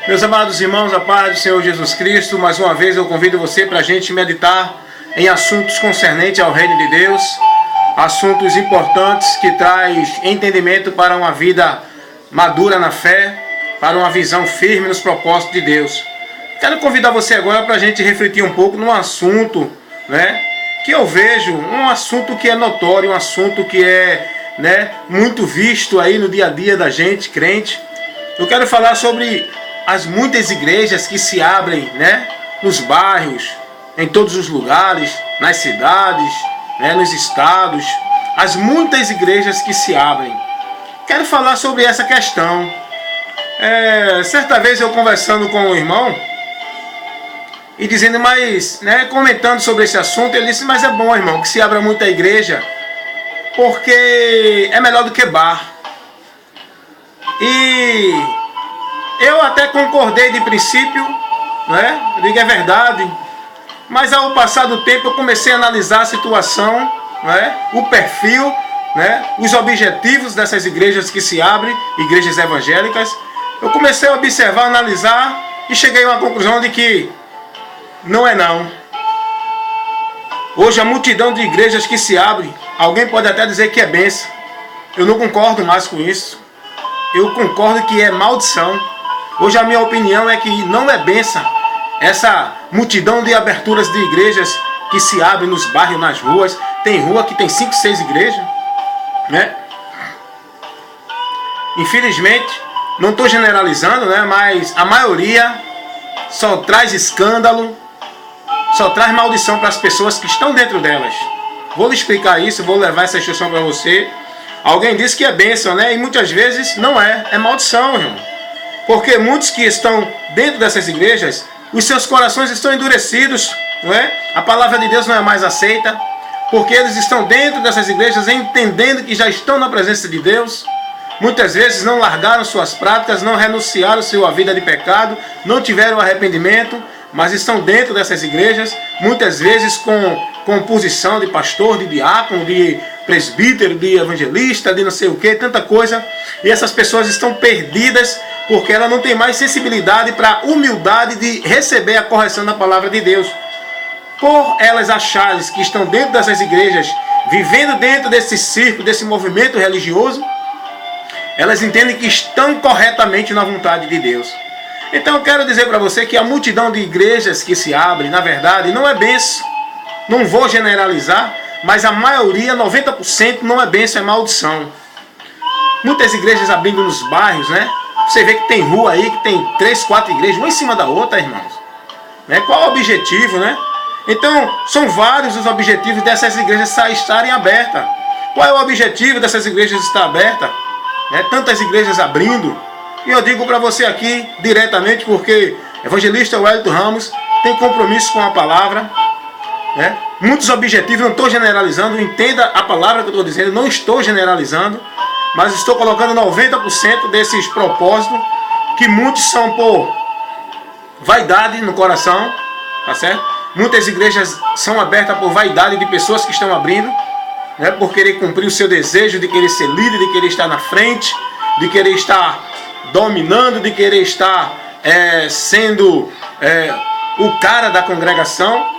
Meus amados irmãos, a paz do Senhor Jesus Cristo, mais uma vez eu convido você para a gente meditar em assuntos concernentes ao reino de Deus, assuntos importantes que traz entendimento para uma vida madura na fé, para uma visão firme nos propósitos de Deus. Quero convidar você agora para a gente refletir um pouco num assunto, que eu vejo, um assunto que é notório, um assunto que é muito visto aí no dia a dia da gente, crente. Eu quero falar sobre as muitas igrejas que se abrem, nos bairros, em todos os lugares, nas cidades, nos estados, as muitas igrejas que se abrem. Quero falar sobre essa questão. Certa vez eu conversando com um irmão e dizendo, comentando sobre esse assunto, ele disse, mas é bom, irmão, que se abra muita igreja, porque é melhor do que bar. E eu até concordei de princípio, eu digo é verdade, mas ao passar do tempo eu comecei a analisar a situação, o perfil, os objetivos dessas igrejas que se abrem, igrejas evangélicas. Eu comecei a observar, analisar e cheguei a uma conclusão de que não é não. Hoje a multidão de igrejas que se abrem, alguém pode até dizer que é bênção. Eu não concordo mais com isso. Eu concordo que é maldição. Hoje a minha opinião é que não é bênção essa multidão de aberturas de igrejas que se abrem nos bairros, nas ruas. Tem rua que tem 5, 6 igrejas, Infelizmente, não estou generalizando, mas a maioria só traz escândalo, só traz maldição para as pessoas que estão dentro delas. Vou lhe explicar isso, vou levar essa instrução para você. Alguém disse que é bênção, e muitas vezes não é maldição, irmão. Porque muitos que estão dentro dessas igrejas, os seus corações estão endurecidos, A palavra de Deus não é mais aceita, porque eles estão dentro dessas igrejas entendendo que já estão na presença de Deus. Muitas vezes não largaram suas práticas, não renunciaram sua vida de pecado, não tiveram arrependimento, mas estão dentro dessas igrejas, muitas vezes com posição de pastor, de diácono, de presbítero, de evangelista, de não sei o que, tanta coisa. E essas pessoas estão perdidas porque ela não tem mais sensibilidade para a humildade de receber a correção da palavra de Deus. Por elas acharem que estão dentro dessas igrejas, vivendo dentro desse círculo, desse movimento religioso, elas entendem que estão corretamente na vontade de Deus. Então eu quero dizer para você que a multidão de igrejas que se abrem, na verdade, não é bênção. Não vou generalizar, mas a maioria, 90%, não é bênção, é maldição. Muitas igrejas abrindo nos bairros, Você vê que tem rua aí, que tem 3, 4 igrejas, uma em cima da outra, irmãos. Qual o objetivo, Então, são vários os objetivos dessas igrejas estarem abertas. Qual é o objetivo dessas igrejas estar abertas? Tantas igrejas abrindo. E eu digo para você aqui, diretamente, porque evangelista Wellington Ramos tem compromisso com a palavra. Muitos objetivos, não estou generalizando, entenda a palavra que eu estou dizendo, não estou generalizando, mas estou colocando 90% desses propósitos, que muitos são por vaidade no coração, tá certo? Muitas igrejas são abertas por vaidade de pessoas que estão abrindo, por querer cumprir o seu desejo de querer ser líder, de querer estar na frente, de querer estar dominando, de querer estar sendo o cara da congregação,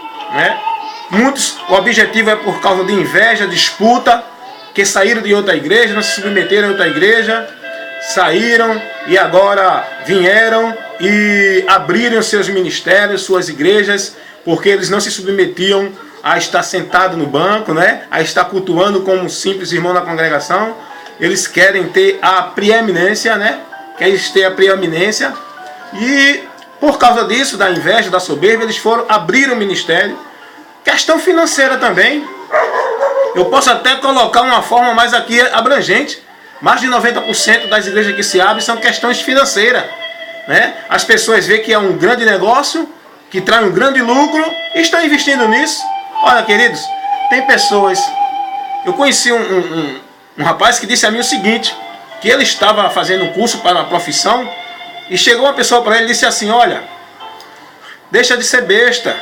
Muitos, o objetivo é por causa de inveja, disputa, que saíram de outra igreja, não se submeteram a outra igreja, saíram e agora vieram e abriram seus ministérios, suas igrejas, porque eles não se submetiam a estar sentado no banco, a estar cultuando como um simples irmão na congregação. Eles querem ter a preeminência, Querem ter a preeminência, e por causa disso, da inveja, da soberba, eles foram abrir o ministério. Questão financeira também. Eu posso até colocar uma forma mais aqui abrangente. Mais de 90% das igrejas que se abrem são questões financeiras. As pessoas veem que é um grande negócio, que traz um grande lucro, e estão investindo nisso. Olha, queridos, tem pessoas... Eu conheci um rapaz que disse a mim o seguinte, que ele estava fazendo um curso para a profissão, e chegou uma pessoa para ele e disse assim, olha, deixa de ser besta.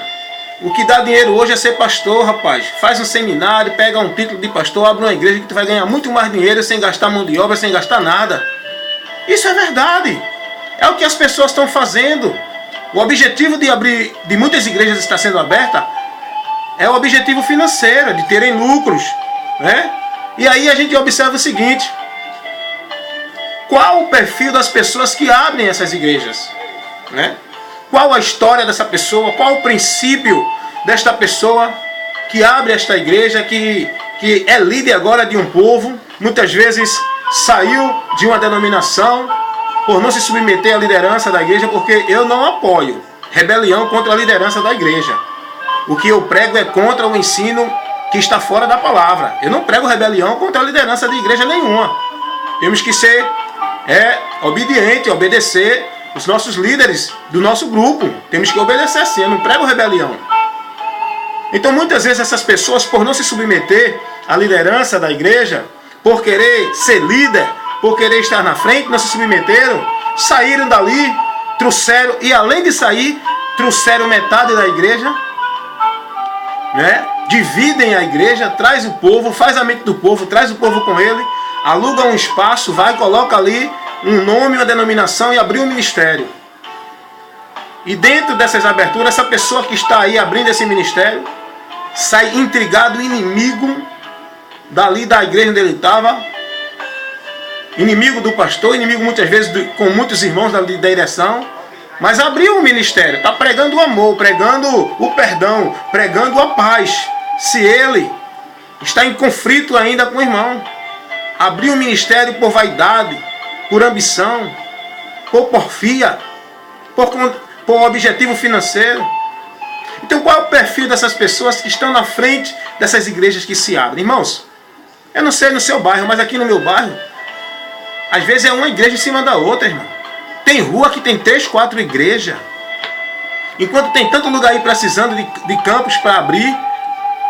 O que dá dinheiro hoje é ser pastor, rapaz. Faz um seminário, pega um título de pastor, abre uma igreja que tu vai ganhar muito mais dinheiro sem gastar mão de obra, sem gastar nada. Isso é verdade. É o que as pessoas estão fazendo. O objetivo de muitas igrejas estar sendo aberta é o objetivo financeiro, de terem lucros, né? E aí a gente observa o seguinte: qual o perfil das pessoas que abrem essas igrejas, né? Qual a história dessa pessoa? Qual o princípio desta pessoa que abre esta igreja, que é líder agora de um povo, muitas vezes saiu de uma denominação por não se submeter à liderança da igreja, porque eu não apoio rebelião contra a liderança da igreja. O que eu prego é contra o ensino que está fora da palavra. Eu não prego rebelião contra a liderança de igreja nenhuma. Temos que ser obediente, obedecer os nossos líderes do nosso grupo. Temos que obedecer sim, eu não prego rebelião. Então muitas vezes essas pessoas, por não se submeter à liderança da igreja, por querer ser líder, por querer estar na frente, não se submeteram, saíram dali, trouxeram, e além de sair, trouxeram metade da igreja, né? Dividem a igreja, traz o povo, faz a mente do povo, traz o povo com ele, aluga um espaço, vai, coloca ali um nome, uma denominação e abriu um ministério. E dentro dessas aberturas, essa pessoa que está aí abrindo esse ministério, sai intrigado, inimigo dali da igreja onde ele estava, inimigo do pastor, inimigo muitas vezes com muitos irmãos da direção, mas abriu o ministério, está pregando o amor, pregando o perdão, pregando a paz. Se ele está em conflito ainda com o irmão, abriu o ministério por vaidade, por ambição, por porfia, por objetivo financeiro. Então qual é o perfil dessas pessoas que estão na frente dessas igrejas que se abrem? Irmãos, eu não sei no seu bairro, mas aqui no meu bairro, às vezes é uma igreja em cima da outra, irmão. Tem rua que tem 3, 4 igrejas. Enquanto tem tanto lugar aí precisando de campos para abrir,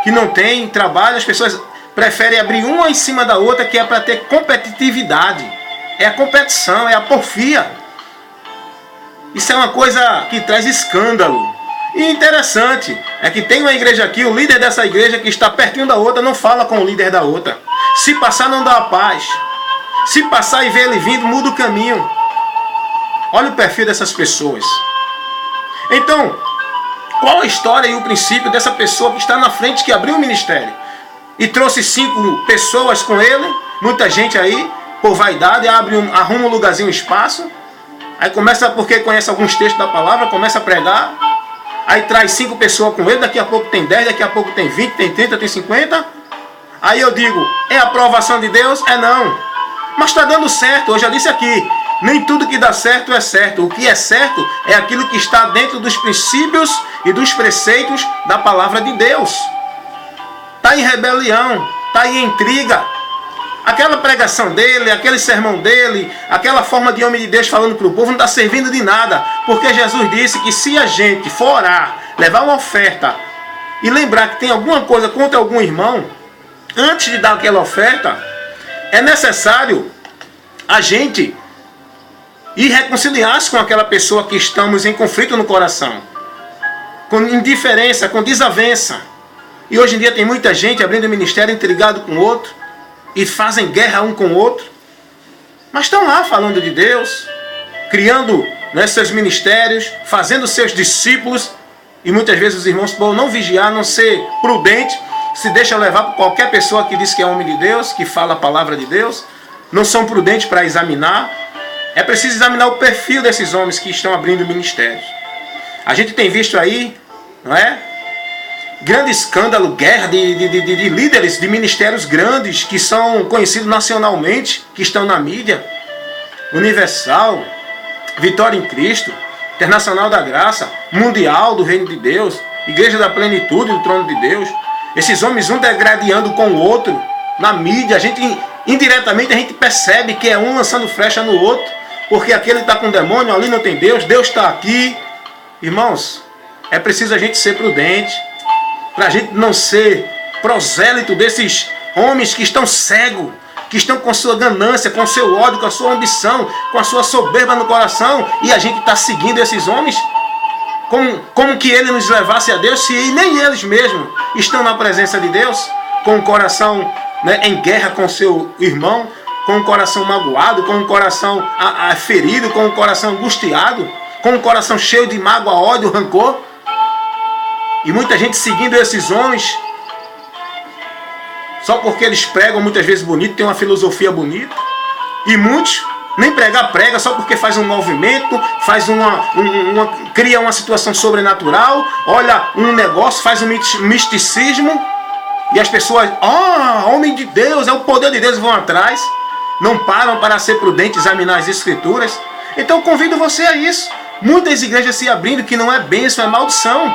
que não tem trabalho, as pessoas preferem abrir uma em cima da outra, que é para ter competitividade. É a competição, é a porfia. Isso é uma coisa que traz escândalo. E interessante é que tem uma igreja aqui, o líder dessa igreja que está pertinho da outra não fala com o líder da outra. Se passar não dá a paz. Se passar e ver ele vindo, muda o caminho. Olha o perfil dessas pessoas. Então, qual a história e o princípio dessa pessoa que está na frente, que abriu o ministério e trouxe 5 pessoas com ele, muita gente aí, por vaidade, arruma um lugarzinho, um espaço, aí começa, porque conhece alguns textos da palavra, começa a pregar, aí traz 5 pessoas com ele, daqui a pouco tem 10, daqui a pouco tem 20, tem 30, tem 50. Aí eu digo, é a aprovação de Deus? É não. Mas está dando certo, eu já disse aqui, nem tudo que dá certo é certo. O que é certo é aquilo que está dentro dos princípios e dos preceitos da palavra de Deus. Está em rebelião, está em intriga. Aquela pregação dele, aquele sermão dele, aquela forma de homem de Deus falando para o povo não está servindo de nada. Porque Jesus disse que se a gente for orar, levar uma oferta e lembrar que tem alguma coisa contra algum irmão, antes de dar aquela oferta, é necessário a gente ir reconciliar-se com aquela pessoa que estamos em conflito no coração, com indiferença, com desavença. E hoje em dia tem muita gente abrindo ministério intrigado com o outro, e fazem guerra um com o outro, mas estão lá falando de Deus, criando, né, seus ministérios, fazendo seus discípulos, e muitas vezes os irmãos, por não vigiar, não ser prudente, se deixa levar por qualquer pessoa que diz que é homem de Deus, que fala a palavra de Deus, não são prudentes para examinar. É preciso examinar o perfil desses homens que estão abrindo ministérios. A gente tem visto aí, não é? Grande escândalo, guerra de líderes de ministérios grandes que são conhecidos nacionalmente, que estão na mídia. Universal, Vitória em Cristo, Internacional da Graça, Mundial do Reino de Deus, Igreja da Plenitude do Trono de Deus. Esses homens um degradando com o outro na mídia. A gente, indiretamente, a gente percebe que é um lançando flecha no outro, porque aquele está com demônio, ali não tem Deus, Deus está aqui. Irmãos, é preciso a gente ser prudente, para a gente não ser prosélito desses homens que estão cegos, que estão com sua ganância, com seu ódio, com a sua ambição, com a sua soberba no coração, e a gente está seguindo esses homens, como que ele nos levasse a Deus, se nem eles mesmos estão na presença de Deus, com o coração, né, em guerra com seu irmão, com o coração magoado, com o coração ferido, com o coração angustiado, com o coração cheio de mágoa, ódio, rancor. E muita gente seguindo esses homens, só porque eles pregam muitas vezes bonito, tem uma filosofia bonita. E muitos nem pregar prega, só porque faz um movimento, faz cria uma situação sobrenatural, olha um negócio, faz um misticismo, e as pessoas, homem de Deus, é o poder de Deus, vão atrás, não param para ser prudentes, examinar as escrituras. Então eu convido você a isso. Muitas igrejas se abrindo, que não é bênção, é maldição.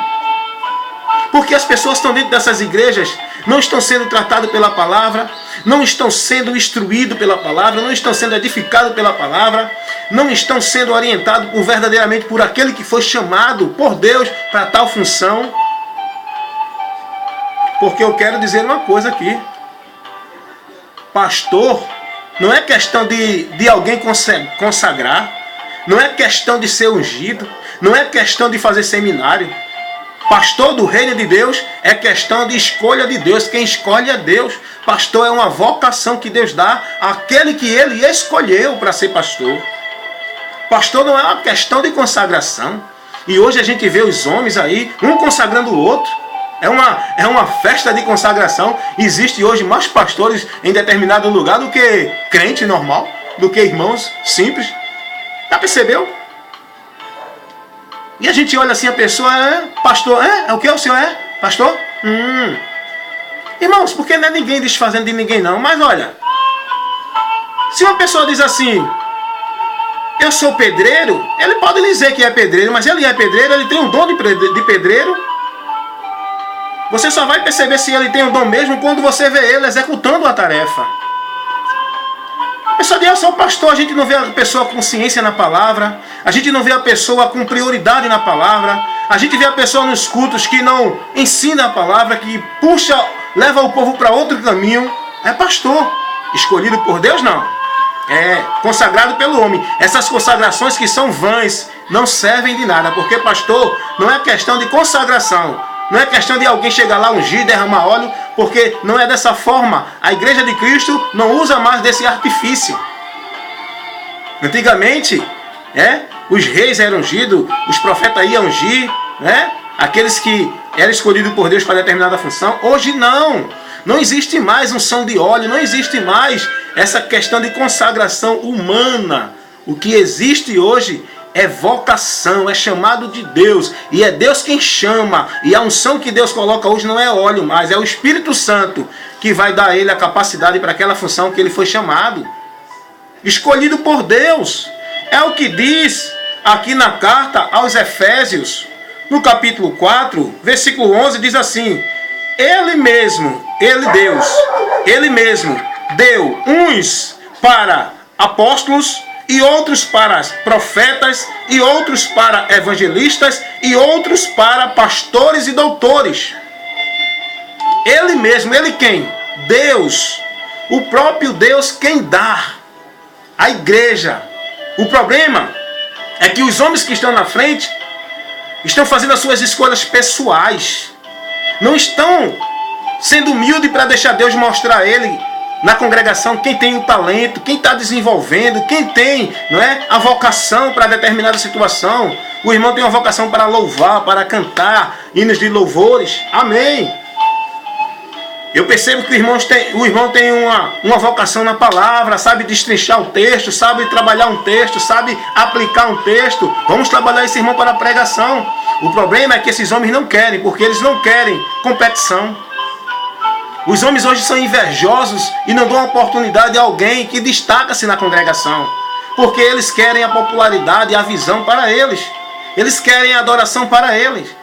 Porque as pessoas estão dentro dessas igrejas, não estão sendo tratadas pela palavra, não estão sendo instruídos pela palavra, não estão sendo edificados pela palavra, não estão sendo orientados verdadeiramente por aquele que foi chamado por Deus para tal função. Porque eu quero dizer uma coisa aqui. Pastor, não é questão de alguém consagrar, não é questão de ser ungido, não é questão de fazer seminário. Pastor do reino de Deus é questão de escolha de Deus. Quem escolhe é Deus. Pastor é uma vocação que Deus dá àquele que Ele escolheu para ser pastor. Pastor não é uma questão de consagração. E hoje a gente vê os homens aí, um consagrando o outro. É uma festa de consagração. Existe hoje mais pastores em determinado lugar do que crente normal, do que irmãos simples. Já percebeu? E a gente olha assim, a pessoa pastor, é o que o senhor é? Pastor? Irmãos, porque não é ninguém desfazendo de ninguém não, mas olha, se uma pessoa diz assim, eu sou pedreiro, ele pode dizer que é pedreiro, mas ele é pedreiro, ele tem um dom de pedreiro. Você só vai perceber se ele tem um dom mesmo quando você vê ele executando a tarefa. A pessoa diz, eu sou pastor, a gente não vê a pessoa com ciência na palavra, a gente não vê a pessoa com prioridade na palavra, a gente vê a pessoa nos cultos que não ensina a palavra, que puxa, leva o povo para outro caminho. É pastor. Escolhido por Deus, não. É consagrado pelo homem. Essas consagrações que são vãs, não servem de nada, porque pastor não é questão de consagração. Não é questão de alguém chegar lá, ungir, derramar óleo, porque não é dessa forma. A igreja de Cristo não usa mais desse artifício. Antigamente, os reis eram ungidos, os profetas iam ungir, aqueles que eram escolhidos por Deus para determinada função. Hoje não. Não existe mais unção de óleo, não existe mais essa questão de consagração humana. O que existe hoje é vocação, é chamado de Deus. E é Deus quem chama. E a unção que Deus coloca hoje não é óleo mais, é o Espírito Santo que vai dar a ele a capacidade para aquela função que ele foi chamado. Escolhido por Deus. É o que diz aqui na carta aos Efésios, no capítulo 4, versículo 11, diz assim: Ele mesmo deu uns para apóstolos, e outros para profetas, e outros para evangelistas, e outros para pastores e doutores. Ele mesmo, ele quem? Deus. O próprio Deus quem dá. A igreja. O problema é que os homens que estão na frente estão fazendo as suas escolhas pessoais. Não estão sendo humildes para deixar Deus mostrar a ele na congregação quem tem o talento, quem está desenvolvendo, quem tem, a vocação para determinada situação. O irmão tem uma vocação para louvar, para cantar hinos de louvores. Amém. Eu percebo que o irmão tem uma vocação na palavra, sabe destrinchar o texto, sabe trabalhar um texto, sabe aplicar um texto. Vamos trabalhar esse irmão para a pregação. O problema é que esses homens não querem, porque eles não querem competição. Os homens hoje são invejosos e não dão oportunidade a alguém que destaca-se na congregação. Porque eles querem a popularidade e a visão para eles. Eles querem a adoração para eles.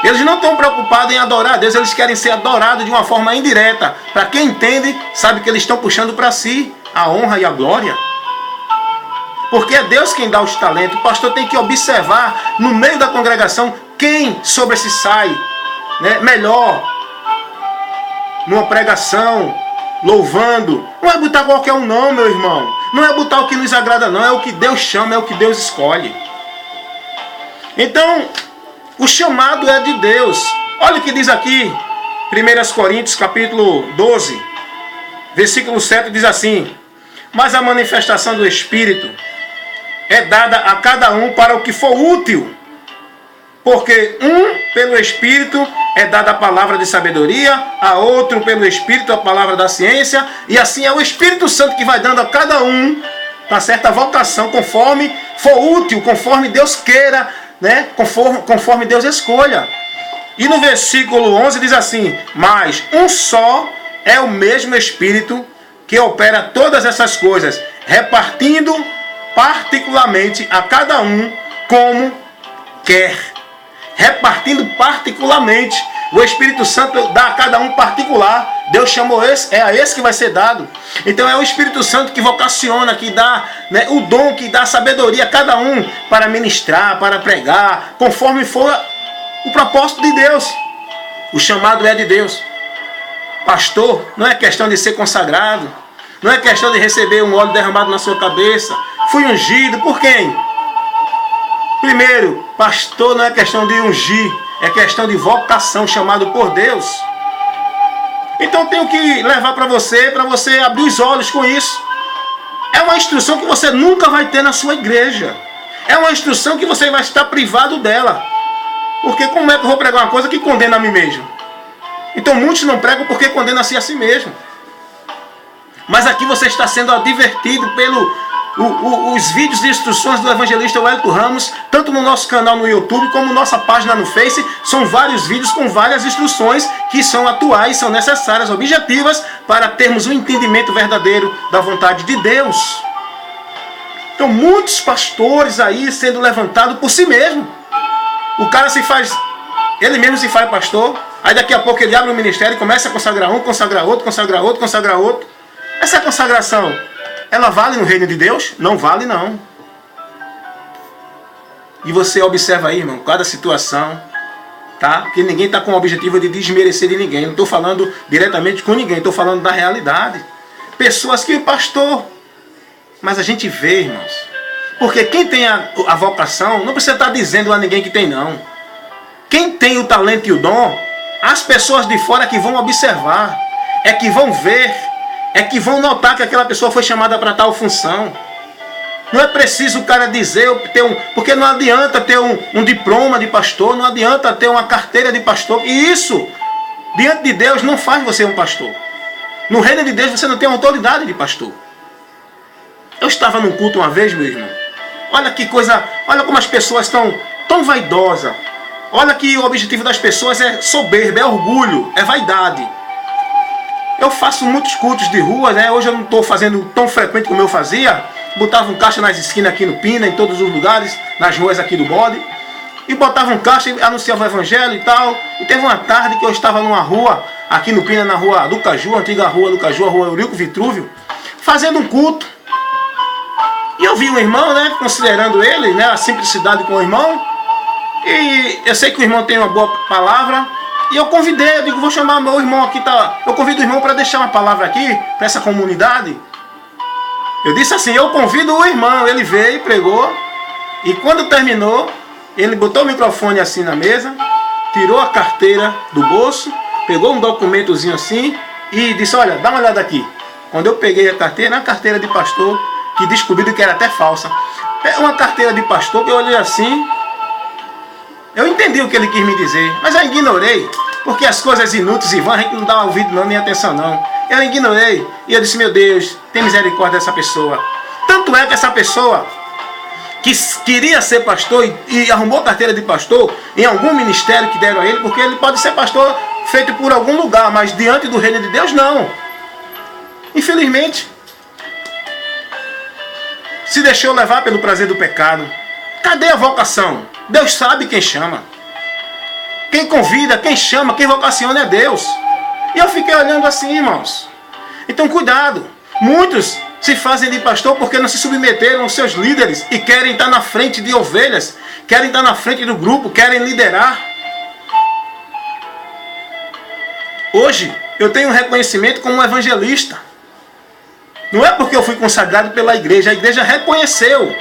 Eles não estão preocupados em adorar a Deus, eles querem ser adorados de uma forma indireta. Para quem entende, sabe que eles estão puxando para si a honra e a glória. Porque é Deus quem dá os talentos. O pastor tem que observar no meio da congregação quem sobre se sai melhor numa pregação, louvando. Não é botar qualquer um não, meu irmão. Não é botar o que nos agrada não, é o que Deus chama, é o que Deus escolhe. Então, o chamado é de Deus. Olha o que diz aqui, 1 Coríntios capítulo 12, versículo 7, diz assim: Mas a manifestação do Espírito é dada a cada um para o que for útil. Porque pelo Espírito é dada a palavra de sabedoria, a outro pelo Espírito a palavra da ciência, e assim é o Espírito Santo que vai dando a cada um uma certa vocação, conforme for útil, conforme Deus queira, né? Conforme Deus escolha. E no versículo 11 diz assim: mas um só é o mesmo Espírito que opera todas essas coisas, repartindo particularmente a cada um como quer. Repartindo particularmente. O Espírito Santo dá a cada um particular. Deus chamou esse, é a esse que vai ser dado. Então é o Espírito Santo que vocaciona, que dá, né, o dom, que dá sabedoria a cada um para ministrar, para pregar, conforme for o propósito de Deus. O chamado é de Deus. Pastor, não é questão de ser consagrado, não é questão de receber um óleo derramado na sua cabeça. Fui ungido por quem? Primeiro, pastor não é questão de ungir, é questão de vocação, chamado por Deus. Então tenho que levar para você abrir os olhos com isso. É uma instrução que você nunca vai ter na sua igreja. É uma instrução que você vai estar privado dela. Porque como é que eu vou pregar uma coisa que condena a mim mesmo? Então muitos não pregam porque condenam-se a si mesmo. Mas aqui você está sendo advertido os vídeos de instruções do evangelista Wellington Ramos, tanto no nosso canal no YouTube como nossa página no Face. São vários vídeos com várias instruções que são atuais, são necessárias, objetivas, para termos um entendimento verdadeiro da vontade de Deus. Então muitos pastores aí sendo levantados por si mesmo. O cara ele mesmo se faz pastor, aí daqui a pouco ele abre um ministério e começa a consagrar um, consagrar outro, consagrar outro, consagrar outro. Essa consagração, ela vale no reino de Deus? Não vale, não. E você observa aí, irmão, cada situação, tá? Que ninguém está com o objetivo de desmerecer de ninguém. Não estou falando diretamente com ninguém, estou falando da realidade. Pessoas que, pastor, mas a gente vê, irmãos. Porque quem tem a vocação, não precisa estar dizendo a ninguém que tem, não. Quem tem o talento e o dom, as pessoas de fora que vão observar, é que vão ver, é que vão notar que aquela pessoa foi chamada para tal função. Não é preciso o cara dizer, porque não adianta ter um diploma de pastor, não adianta ter uma carteira de pastor. E isso, diante de Deus, não faz você um pastor. No reino de Deus você não tem autoridade de pastor. Eu estava num culto uma vez, meu irmão. Olha que coisa, olha como as pessoas estão tão vaidosas. Olha que o objetivo das pessoas é soberba, é orgulho, é vaidade. Eu faço muitos cultos de rua, né? Hoje eu não estou fazendo tão frequente como eu fazia. Botava um caixa nas esquinas aqui no Pina, em todos os lugares, nas ruas aqui do Bode. E botava um caixa e anunciava o evangelho e tal. E teve uma tarde que eu estava numa rua, aqui no Pina, na rua do Caju, antiga rua do Caju, a rua Eurico Vitrúvio, fazendo um culto. E eu vi um irmão, né? Considerando ele, né? A simplicidade com o irmão. E eu sei que o irmão tem uma boa palavra. E eu convidei, eu digo, vou chamar meu irmão aqui, tá? Eu convido o irmão para deixar uma palavra aqui, para essa comunidade. Eu disse assim, eu convido o irmão. Ele veio, pregou. E quando terminou, ele botou o microfone assim na mesa, tirou a carteira do bolso, pegou um documentozinho assim e disse, olha, dá uma olhada aqui. Quando eu peguei a carteira, uma carteira de pastor, que descobri que era até falsa. É uma carteira de pastor que eu olhei assim. Eu entendi o que ele quis me dizer, mas eu ignorei, porque as coisas inúteis e vãs a gente não dá ouvido não, nem atenção não. Eu ignorei e eu disse, meu Deus, tem misericórdia dessa pessoa. Tanto é que essa pessoa que queria ser pastor e arrumou carteira de pastor em algum ministério que deram a ele, porque ele pode ser pastor feito por algum lugar, mas diante do reino de Deus não. Infelizmente, se deixou levar pelo prazer do pecado. Cadê a vocação? Deus sabe quem chama. Quem convida, quem chama, quem vocaciona é Deus. E eu fiquei olhando assim, irmãos. Então cuidado. Muitos se fazem de pastor porque não se submeteram aos seus líderes e querem estar na frente de ovelhas, querem estar na frente do grupo, querem liderar. Hoje eu tenho um reconhecimento como um evangelista. Não é porque eu fui consagrado pela igreja, a igreja reconheceu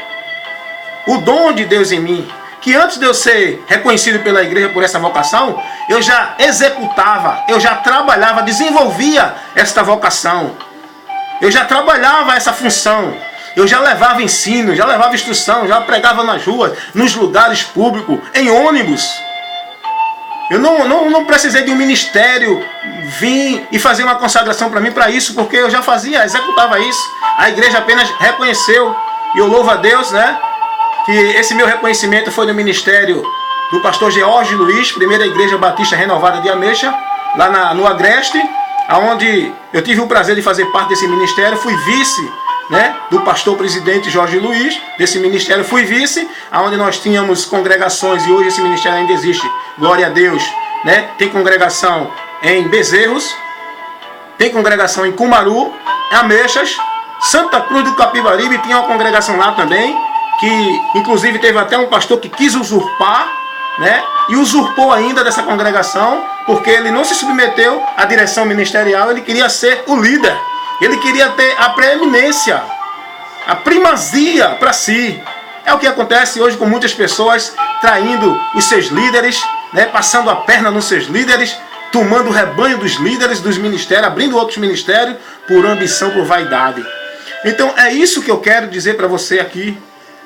o dom de Deus em mim. Que antes de eu ser reconhecido pela igreja por essa vocação, eu já executava, eu já trabalhava, desenvolvia esta vocação. Eu já trabalhava essa função. Eu já levava ensino, já levava instrução, já pregava nas ruas, nos lugares públicos, em ônibus. Eu não precisei de um ministério vir e fazer uma consagração para mim para isso, porque eu já fazia, executava isso. A igreja apenas reconheceu, e eu louvo a Deus, né, que esse meu reconhecimento foi no ministério do pastor George Luiz, primeira igreja batista renovada de Ameixa, lá no Agreste, onde eu tive o prazer de fazer parte desse ministério, fui vice, né, do pastor presidente Jorge Luiz, desse ministério fui vice, onde nós tínhamos congregações, e hoje esse ministério ainda existe, glória a Deus, né, tem congregação em Bezerros, tem congregação em Cumaru, em Ameixas, Santa Cruz do Capibaribe, tinha uma congregação lá também, que inclusive teve até um pastor que quis usurpar, né, e usurpou ainda dessa congregação, porque ele não se submeteu à direção ministerial, ele queria ser o líder. Ele queria ter a preeminência, a primazia para si. É o que acontece hoje com muitas pessoas traindo os seus líderes, né, passando a perna nos seus líderes, tomando o rebanho dos líderes dos ministérios, abrindo outros ministérios por ambição, por vaidade. Então é isso que eu quero dizer para você aqui.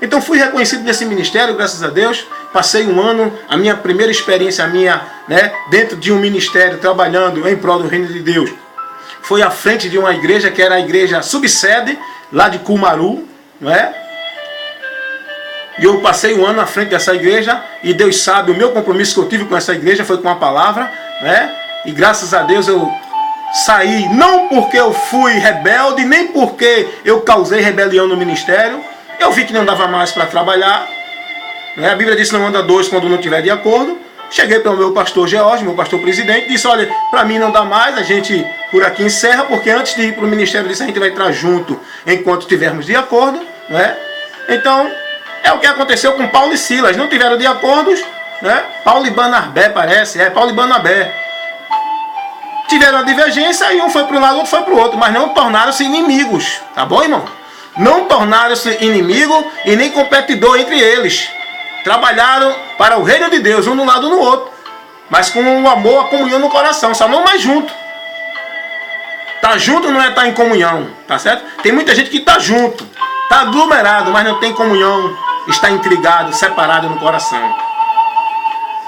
Então fui reconhecido nesse ministério, graças a Deus. Passei um ano, a minha primeira experiência né, dentro de um ministério, trabalhando em prol do reino de Deus. Foi à frente de uma igreja que era a igreja subsede, lá de Cumaru, não é? E eu passei um ano à frente dessa igreja, e Deus sabe, o meu compromisso que eu tive com essa igreja foi com a palavra, né? E graças a Deus eu saí, não porque eu fui rebelde, nem porque eu causei rebelião no ministério. Eu vi que não dava mais para trabalhar, né? A Bíblia diz que não anda dois quando não estiver de acordo. Cheguei para o meu pastor George, meu pastor presidente, disse, olha, para mim não dá mais, a gente por aqui encerra, porque antes de ir para o ministério disse, a gente vai entrar junto enquanto estivermos de acordo, né? Então, é o que aconteceu com Paulo e Silas, não tiveram de acordos, né? Paulo e Barnabé parece, Paulo e Barnabé. Tiveram a divergência e um foi para um lado, outro foi para o outro, mas não tornaram-se inimigos, tá bom, irmão? Não tornaram-se inimigo e nem competidor entre eles. Trabalharam para o reino de Deus, um no lado no outro, mas com o amor, a comunhão no coração, só não mais junto. Tá junto não é estar em comunhão, tá certo? Tem muita gente que tá junto, tá aglomerado, mas não tem comunhão, está intrigado, separado no coração.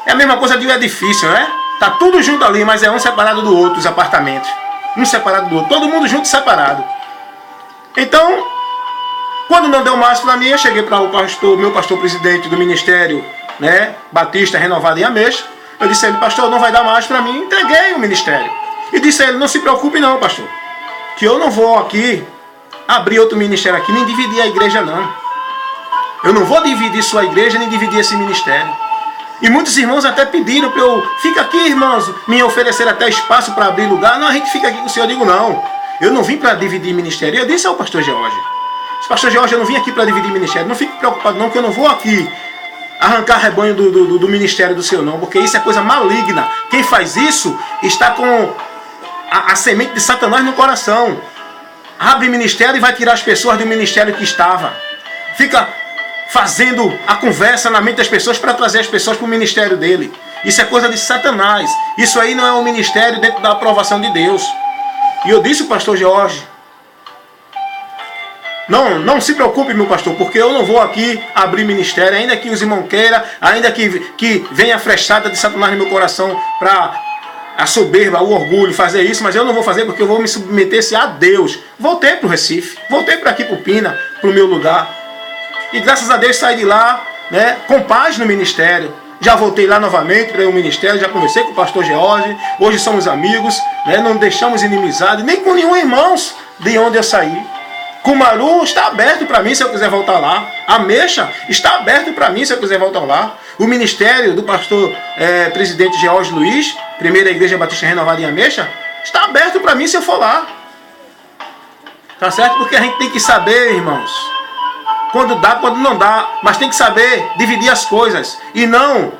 É a mesma coisa de um edifício, né? Tá tudo junto ali, mas é um separado do outro, os apartamentos. Um separado do outro, todo mundo junto e separado. Então, quando não deu mais para mim, eu cheguei para o meu pastor presidente do ministério, né, Batista Renovado em Ameixa. Eu disse a ele, pastor, não vai dar mais para mim. Entreguei o ministério. E disse a ele, não se preocupe não, pastor, que eu não vou aqui abrir outro ministério aqui, nem dividir a igreja não. Eu não vou dividir sua igreja, nem dividir esse ministério. E muitos irmãos até pediram para eu, fica aqui, irmãos, me oferecer até espaço para abrir lugar. Não, a gente fica aqui com o senhor. Eu digo, não, eu não vim para dividir ministério. Eu disse ao pastor George, pastor George, eu não vim aqui para dividir ministério. Não fique preocupado não, que eu não vou aqui arrancar rebanho do ministério do Senhor não, porque isso é coisa maligna. Quem faz isso está com a semente de Satanás no coração. Abre ministério e vai tirar as pessoas do ministério que estava. Fica fazendo a conversa na mente das pessoas para trazer as pessoas para o ministério dele. Isso é coisa de Satanás. Isso aí não é um ministério dentro da aprovação de Deus. E eu disse ao pastor George, não se preocupe, meu pastor, porque eu não vou aqui abrir ministério, ainda que os irmãos queiram, ainda que venha a flechada de Satanás no meu coração para a soberba, o orgulho, fazer isso, mas eu não vou fazer porque eu vou me submeter-se a Deus. Voltei para o Recife, voltei para aqui para o Pina, para o meu lugar. E graças a Deus saí de lá, né, com paz no ministério. Já voltei lá novamente para o ministério, já conversei com o pastor George, hoje somos amigos, né, não deixamos inimizade, nem com nenhum irmão de onde eu saí. Cumaru está aberto para mim se eu quiser voltar lá. Ameixa está aberto para mim se eu quiser voltar lá. O ministério do pastor presidente George Luiz, primeira igreja batista renovada em Ameixa, está aberto para mim se eu for lá. Tá certo? Porque a gente tem que saber, irmãos, quando dá, quando não dá, mas tem que saber dividir as coisas e não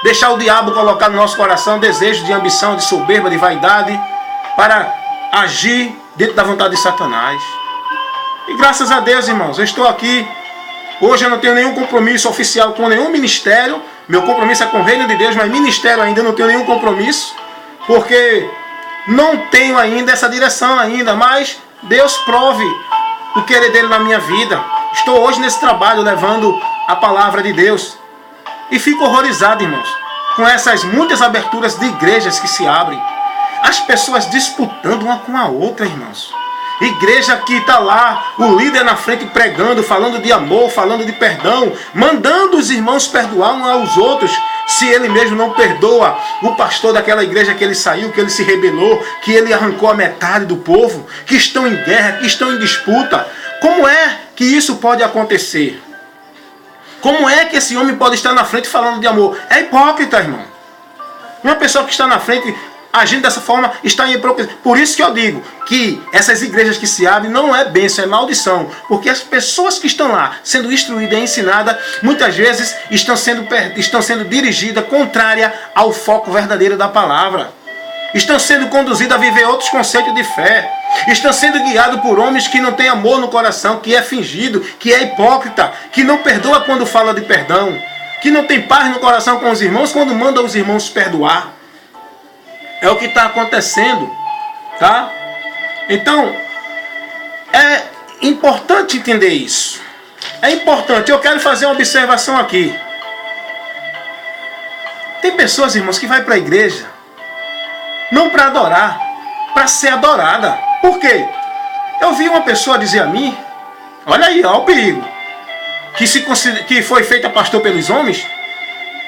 deixar o diabo colocar no nosso coração desejo de ambição, de soberba, de vaidade, para agir dentro da vontade de Satanás. E graças a Deus, irmãos, eu estou aqui. Hoje eu não tenho nenhum compromisso oficial com nenhum ministério. Meu compromisso é com o reino de Deus, mas ministério ainda não tenho nenhum compromisso, porque não tenho ainda essa direção ainda, mas Deus prove o querer dele na minha vida. Estou hoje nesse trabalho levando a palavra de Deus. E fico horrorizado, irmãos, com essas muitas aberturas de igrejas que se abrem. As pessoas disputando uma com a outra, irmãos. Igreja que está lá, o líder na frente pregando, falando de amor, falando de perdão, mandando os irmãos perdoar uns aos outros, se ele mesmo não perdoa o pastor daquela igreja que ele saiu, que ele se rebelou, que ele arrancou a metade do povo, que estão em guerra, que estão em disputa. Como é que isso pode acontecer? Como é que esse homem pode estar na frente falando de amor? É hipócrita, irmão. Uma pessoa que está na frente agindo dessa forma está em hipocrisia. Por isso que eu digo que essas igrejas que se abrem não é bênção, é maldição. Porque as pessoas que estão lá sendo instruídas e ensinadas, muitas vezes estão sendo dirigidas contrária ao foco verdadeiro da palavra. Estão sendo conduzidas a viver outros conceitos de fé. Estão sendo guiados por homens que não têm amor no coração, que é fingido, que é hipócrita, que não perdoa quando fala de perdão, que não tem paz no coração com os irmãos quando manda os irmãos perdoar. É o que está acontecendo, tá? Então, é importante entender isso. É importante. Eu quero fazer uma observação aqui. Tem pessoas, irmãos, que vai para a igreja não para adorar, para ser adorada. Por quê? Eu vi uma pessoa dizer a mim, olha aí, olha o perigo, que foi feita pastor pelos homens.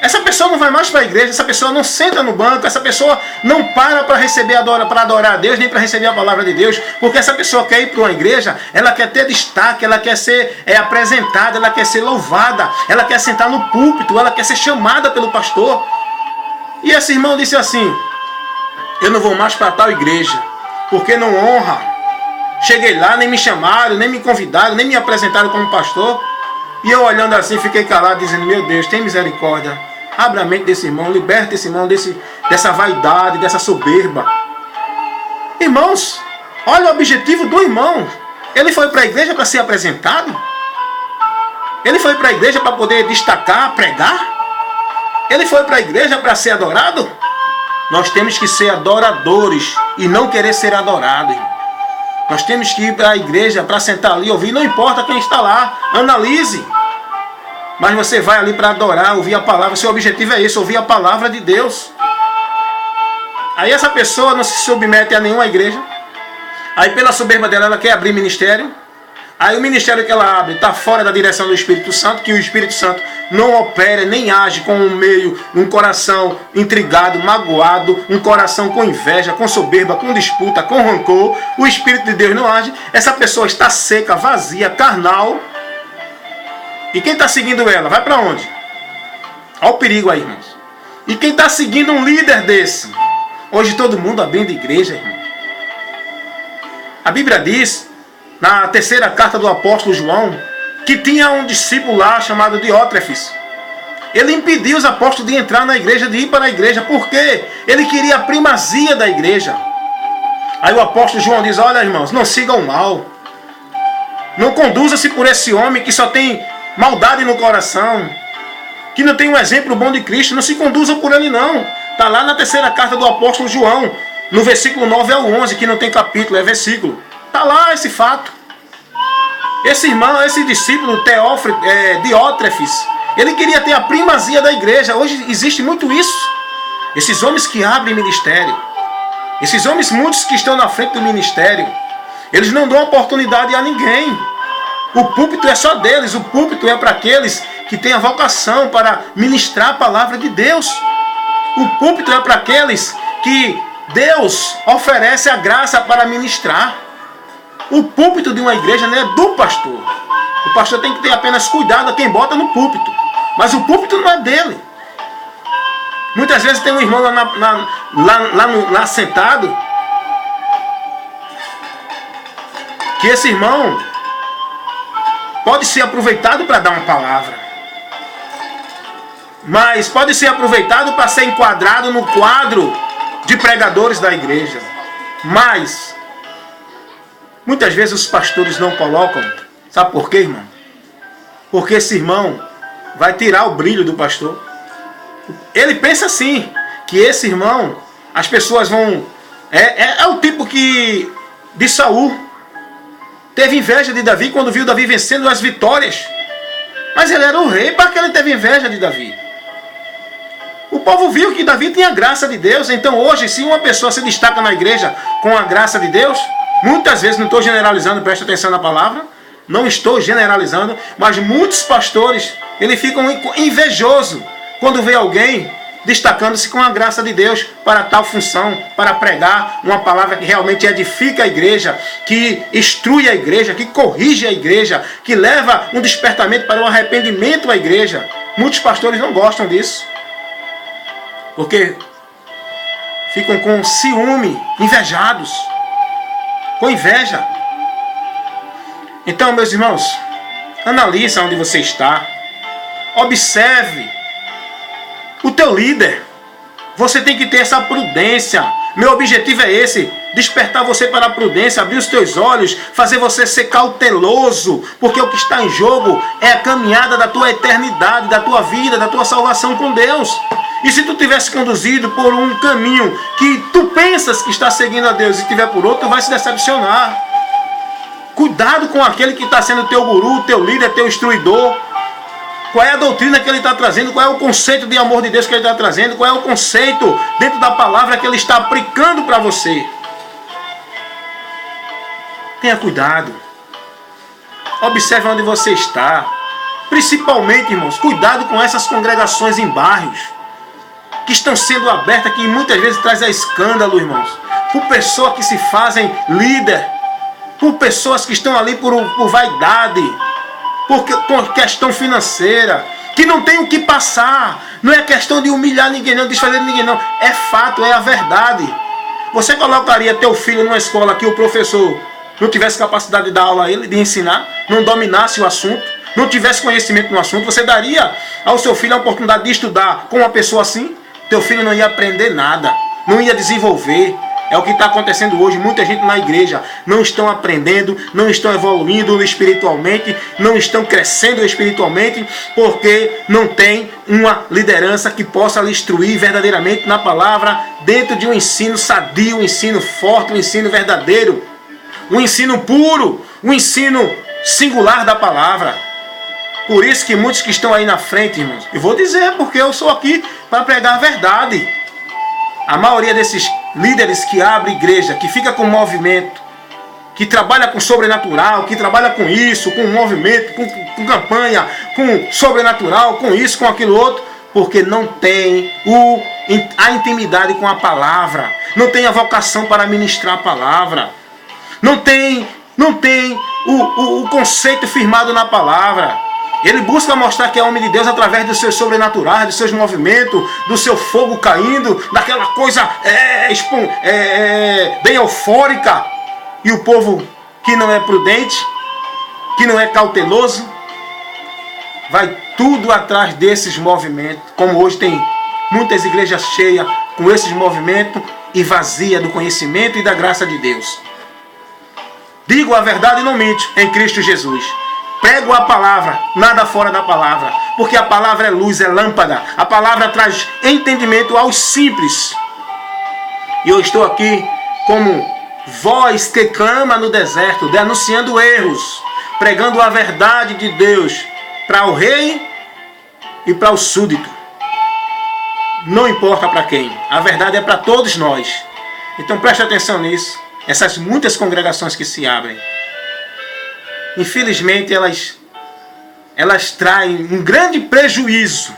Essa pessoa não vai mais para a igreja, essa pessoa não senta no banco, essa pessoa não para receber para adorar a Deus, nem para receber a palavra de Deus, porque essa pessoa quer ir para uma igreja, ela quer ter destaque, ela quer ser apresentada, ela quer ser louvada, ela quer sentar no púlpito, ela quer ser chamada pelo pastor. E esse irmão disse assim, eu não vou mais para tal igreja, porque não honra. Cheguei lá, nem me chamaram, nem me convidaram, nem me apresentaram como pastor. E eu olhando assim, fiquei calado, dizendo, meu Deus, tem misericórdia. Abra a mente desse irmão, liberta esse irmão dessa vaidade, dessa soberba. Irmãos, olha o objetivo do irmão. Ele foi para a igreja para ser apresentado? Ele foi para a igreja para poder destacar, pregar? Ele foi para a igreja para ser adorado? Nós temos que ser adoradores e não querer ser adorados. Nós temos que ir para a igreja para sentar ali e ouvir, não importa quem está lá, analise. Mas você vai ali para adorar, ouvir a palavra, seu objetivo é esse, ouvir a palavra de Deus. Aí essa pessoa não se submete a nenhuma igreja. Aí pela soberba dela, ela quer abrir ministério. Aí o ministério que ela abre está fora da direção do Espírito Santo, que o Espírito Santo não opera, nem age com um coração intrigado, magoado, um coração com inveja, com soberba, com disputa, com rancor. O Espírito de Deus não age. Essa pessoa está seca, vazia, carnal. E quem está seguindo ela? Vai para onde? Olha o perigo aí, irmãos. E quem está seguindo um líder desse? Hoje todo mundo abrindo igreja, irmão. A Bíblia diz, na terceira carta do apóstolo João, que tinha um discípulo lá chamado Diótrefes. Ele impediu os apóstolos de entrar na igreja, de ir para a igreja, porque ele queria a primazia da igreja. Aí o apóstolo João diz, olha irmãos, não sigam o mal. Não conduza-se por esse homem que só tem maldade no coração, que não tem um exemplo bom de Cristo. Não se conduza por ele não. Está lá na terceira carta do apóstolo João, no versículo 9 ao 11, que não tem capítulo, é versículo. Está lá esse fato. Esse irmão, esse discípulo Diótrefes, ele queria ter a primazia da igreja. Hoje existe muito isso. Esses homens que abrem ministério, esses homens muitos que estão na frente do ministério, eles não dão oportunidade a ninguém. O púlpito é só deles. O púlpito é para aqueles que têm a vocação para ministrar a palavra de Deus. O púlpito é para aqueles que Deus oferece a graça para ministrar. O púlpito de uma igreja não é do pastor. O pastor tem que ter apenas cuidado a quem bota no púlpito. Mas o púlpito não é dele. Muitas vezes tem um irmão lá sentado, que esse irmão pode ser aproveitado para dar uma palavra, mas pode ser aproveitado para ser enquadrado no quadro de pregadores da igreja. Mas muitas vezes os pastores não colocam. Sabe por quê, irmão? Porque esse irmão vai tirar o brilho do pastor. Ele pensa assim, que esse irmão, as pessoas vão... É o tipo de Saul. teve inveja de Davi quando viu Davi vencendo as vitórias. Mas ele era o rei, para que ele teve inveja de Davi? O povo viu que Davi tinha a graça de Deus. Então hoje, se uma pessoa se destaca na igreja com a graça de Deus, muitas vezes, não estou generalizando, presta atenção na palavra, não estou generalizando, mas muitos pastores, eles ficam invejosos quando vê alguém destacando-se com a graça de Deus para tal função, para pregar uma palavra que realmente edifica a igreja, que instrui a igreja, que corrige a igreja, que leva um despertamento para o arrependimento à igreja. Muitos pastores não gostam disso, porque ficam com ciúme, invejados, com inveja. Então, meus irmãos, analise onde você está, observe o teu líder. Você tem que ter essa prudência. Meu objetivo é esse, despertar você para a prudência, abrir os teus olhos, fazer você ser cauteloso, porque o que está em jogo é a caminhada da tua eternidade, da tua vida, da tua salvação com Deus. E se tu tivesse conduzido por um caminho que tu pensas que está seguindo a Deus e tiver por outro, tu vai se decepcionar. Cuidado com aquele que está sendo teu guru, teu líder, teu instruidor. Qual é a doutrina que ele está trazendo? Qual é o conceito de amor de Deus que ele está trazendo? Qual é o conceito dentro da palavra que ele está aplicando para você? Tenha cuidado. Observe onde você está. Principalmente, irmãos, cuidado com essas congregações em bairros que estão sendo abertas, que muitas vezes traz a escândalo, irmãos. Por pessoas que se fazem líder, por pessoas que estão ali por vaidade, por questão financeira, que não tem o que passar. Não é questão de humilhar ninguém, não, desfazer ninguém, não. É fato, é a verdade. Você colocaria teu filho numa escola que o professor não tivesse capacidade de dar aula a ele, de ensinar, não dominasse o assunto, não tivesse conhecimento no assunto? Você daria ao seu filho a oportunidade de estudar com uma pessoa assim? Teu filho não ia aprender nada, não ia desenvolver. É o que está acontecendo hoje. Muita gente na igreja não estão aprendendo, não estão evoluindo espiritualmente, não estão crescendo espiritualmente, porque não tem uma liderança que possa lhe instruir verdadeiramente na palavra, dentro de um ensino sadio, um ensino forte, um ensino verdadeiro, um ensino puro, um ensino singular da palavra. Por isso que muitos que estão aí na frente, irmãos, eu vou dizer porque eu sou aqui para pregar a verdade. A maioria desses líderes que abrem igreja, que fica com movimento, que trabalha com sobrenatural, que trabalha com isso, com movimento, com campanha, com sobrenatural, com isso, com aquilo outro, porque não tem a intimidade com a palavra, não tem a vocação para ministrar a palavra, não tem o conceito firmado na palavra. Ele busca mostrar que é homem de Deus através dos seus sobrenaturais, dos seus movimentos, do seu fogo caindo, daquela coisa bem eufórica. E o povo que não é prudente, que não é cauteloso, vai tudo atrás desses movimentos. Como hoje tem muitas igrejas cheias com esses movimentos e vazia do conhecimento e da graça de Deus. Digo a verdade e não minto, em Cristo Jesus. Prego a palavra, nada fora da palavra, porque a palavra é luz, é lâmpada. A palavra traz entendimento aos simples. E eu estou aqui como voz que clama no deserto, denunciando erros, pregando a verdade de Deus para o rei e para o súdito. Não importa para quem, a verdade é para todos nós. Então preste atenção nisso. Essas muitas congregações que se abrem, infelizmente elas traem um grande prejuízo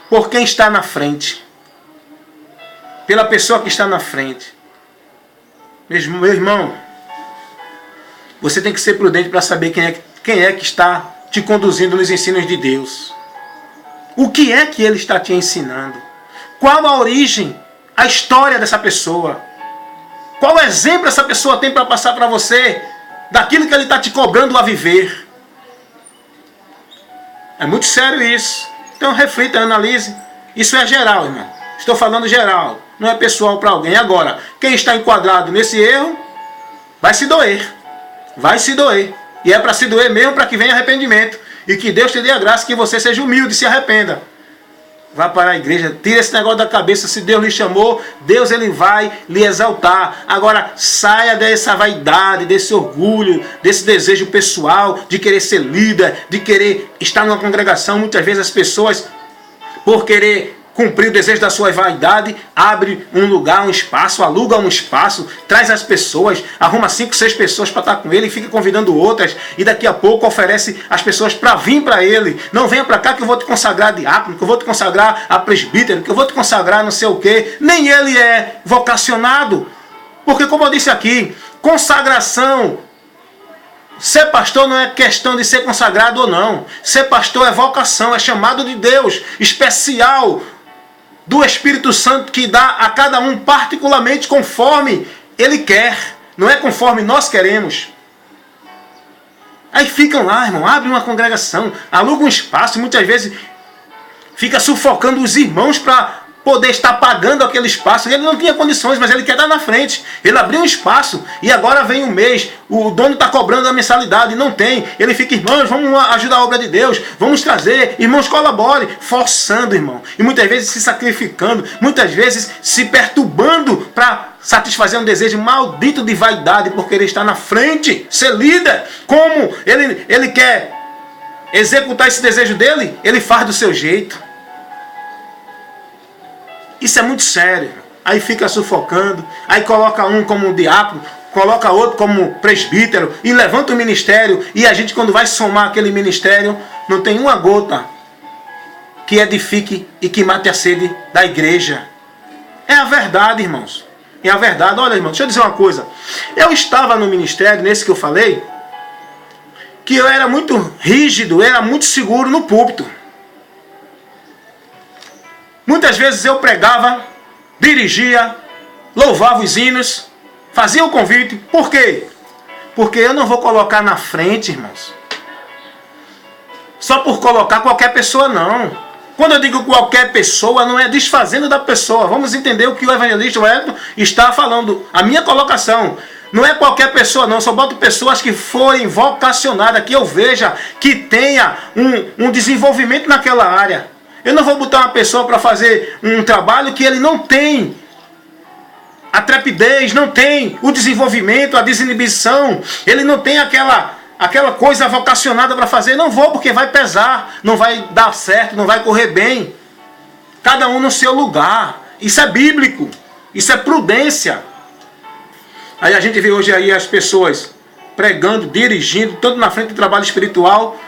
por quem está na frente, pela pessoa que está na frente. Meu irmão, você tem que ser prudente para saber quem é que está te conduzindo nos ensinos de Deus. O que é que ele está te ensinando? Qual a origem, a história dessa pessoa? Qual exemplo essa pessoa tem para passar para você daquilo que ele está te cobrando a viver? É muito sério isso. Então reflita, analise. Isso é geral, irmão. Estou falando geral. Não é pessoal para alguém. Agora, quem está enquadrado nesse erro, vai se doer. Vai se doer. E é para se doer mesmo, para que venha arrependimento. E que Deus te dê a graça que você seja humilde e se arrependa. Vá para a igreja, tira esse negócio da cabeça. Se Deus lhe chamou, Deus ele vai lhe exaltar. Agora saia dessa vaidade, desse orgulho, desse desejo pessoal de querer ser líder, de querer estar numa congregação. Muitas vezes as pessoas, por querer cumprir o desejo da sua vaidade, abre um lugar, um espaço, aluga um espaço, traz as pessoas, arruma 5, 6 pessoas para estar com ele e fica convidando outras, e daqui a pouco oferece as pessoas para vir para ele. Não venha para cá que eu vou te consagrar a diácono, que eu vou te consagrar a presbítero, que eu vou te consagrar não sei o quê. Nem ele é vocacionado. Porque, como eu disse aqui, consagração, ser pastor não é questão de ser consagrado ou não. Ser pastor é vocação, é chamado de Deus, especial, do Espírito Santo, que dá a cada um particularmente conforme ele quer. Não é conforme nós queremos. Aí ficam lá, irmão, abre uma congregação, aluga um espaço, muitas vezes fica sufocando os irmãos para poder estar pagando aquele espaço. Ele não tinha condições, mas ele quer dar na frente. Ele abriu um espaço e agora vem um mês, o dono está cobrando a mensalidade, não tem. Ele fica, irmãos, vamos ajudar a obra de Deus, vamos trazer, irmãos, colaborem, forçando, irmão. E muitas vezes se sacrificando, muitas vezes se perturbando para satisfazer um desejo maldito de vaidade, por querer estar na frente, ser líder. Como ele quer executar esse desejo dele, ele faz do seu jeito. Isso é muito sério. Aí fica sufocando, aí coloca um como diácono, coloca outro como presbítero e levanta o ministério, e a gente, quando vai somar aquele ministério, não tem uma gota que edifique e que mate a sede da igreja. É a verdade, irmãos. É a verdade. Olha, irmão, deixa eu dizer uma coisa. Eu estava no ministério, nesse que eu falei, que eu era muito rígido, era muito seguro no púlpito. Muitas vezes eu pregava, dirigia, louvava os hinos, fazia o convite. Por quê? Porque eu não vou colocar na frente, irmãos, só por colocar qualquer pessoa, não. Quando eu digo qualquer pessoa, não é desfazendo da pessoa. Vamos entender o que o evangelista Wellington está falando. A minha colocação não é qualquer pessoa, não. Eu só boto pessoas que forem vocacionadas, que eu veja que tenha um desenvolvimento naquela área. Eu não vou botar uma pessoa para fazer um trabalho que ele não tem a trepidez, não tem o desenvolvimento, a desinibição, ele não tem aquela coisa vocacionada para fazer. Não vou, porque vai pesar, não vai dar certo, não vai correr bem. Cada um no seu lugar. Isso é bíblico, isso é prudência. Aí a gente vê hoje aí as pessoas pregando, dirigindo, tanto na frente do trabalho espiritual,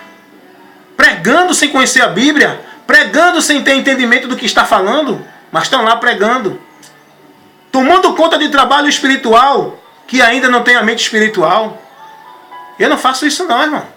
pregando sem conhecer a Bíblia, pregando sem ter entendimento do que está falando, mas estão lá pregando, tomando conta de trabalho espiritual, que ainda não tem a mente espiritual. Eu não faço isso não, irmão.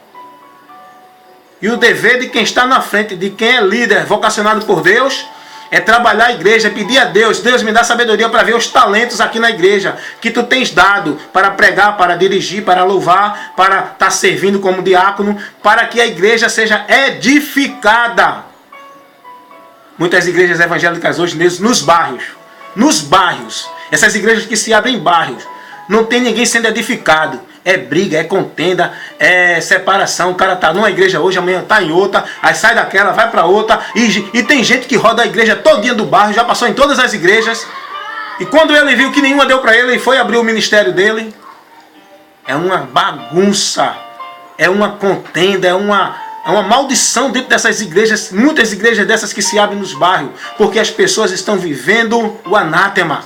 E o dever de quem está na frente, de quem é líder, vocacionado por Deus, é trabalhar a igreja, pedir a Deus, Deus me dá sabedoria para ver os talentos aqui na igreja, que tu tens dado para pregar, para dirigir, para louvar, para estar servindo como diácono, para que a igreja seja edificada. Muitas igrejas evangélicas hoje, nos bairros, essas igrejas que se abrem em bairros, não tem ninguém sendo edificado. É briga, é contenda, é separação. O cara está numa igreja hoje, amanhã está em outra, aí sai daquela, vai para outra, e tem gente que roda a igreja todinha do bairro, já passou em todas as igrejas, e quando ele viu que nenhuma deu para ele, ele foi abrir o ministério dele. É uma bagunça, é uma contenda, é uma maldição dentro dessas igrejas, muitas igrejas dessas que se abrem nos bairros, porque as pessoas estão vivendo o anátema.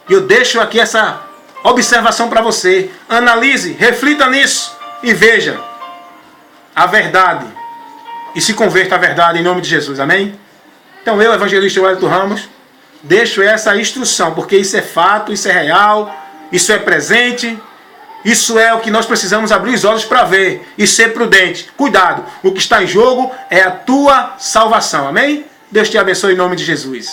E eu deixo aqui essa observação para você. Analise, reflita nisso e veja a verdade. E se converta à verdade em nome de Jesus, amém? Então eu, evangelista Wellington Ramos, deixo essa instrução, porque isso é fato, isso é real, isso é presente. Isso é o que nós precisamos abrir os olhos para ver e ser prudente. Cuidado, o que está em jogo é a tua salvação. Amém? Deus te abençoe em nome de Jesus.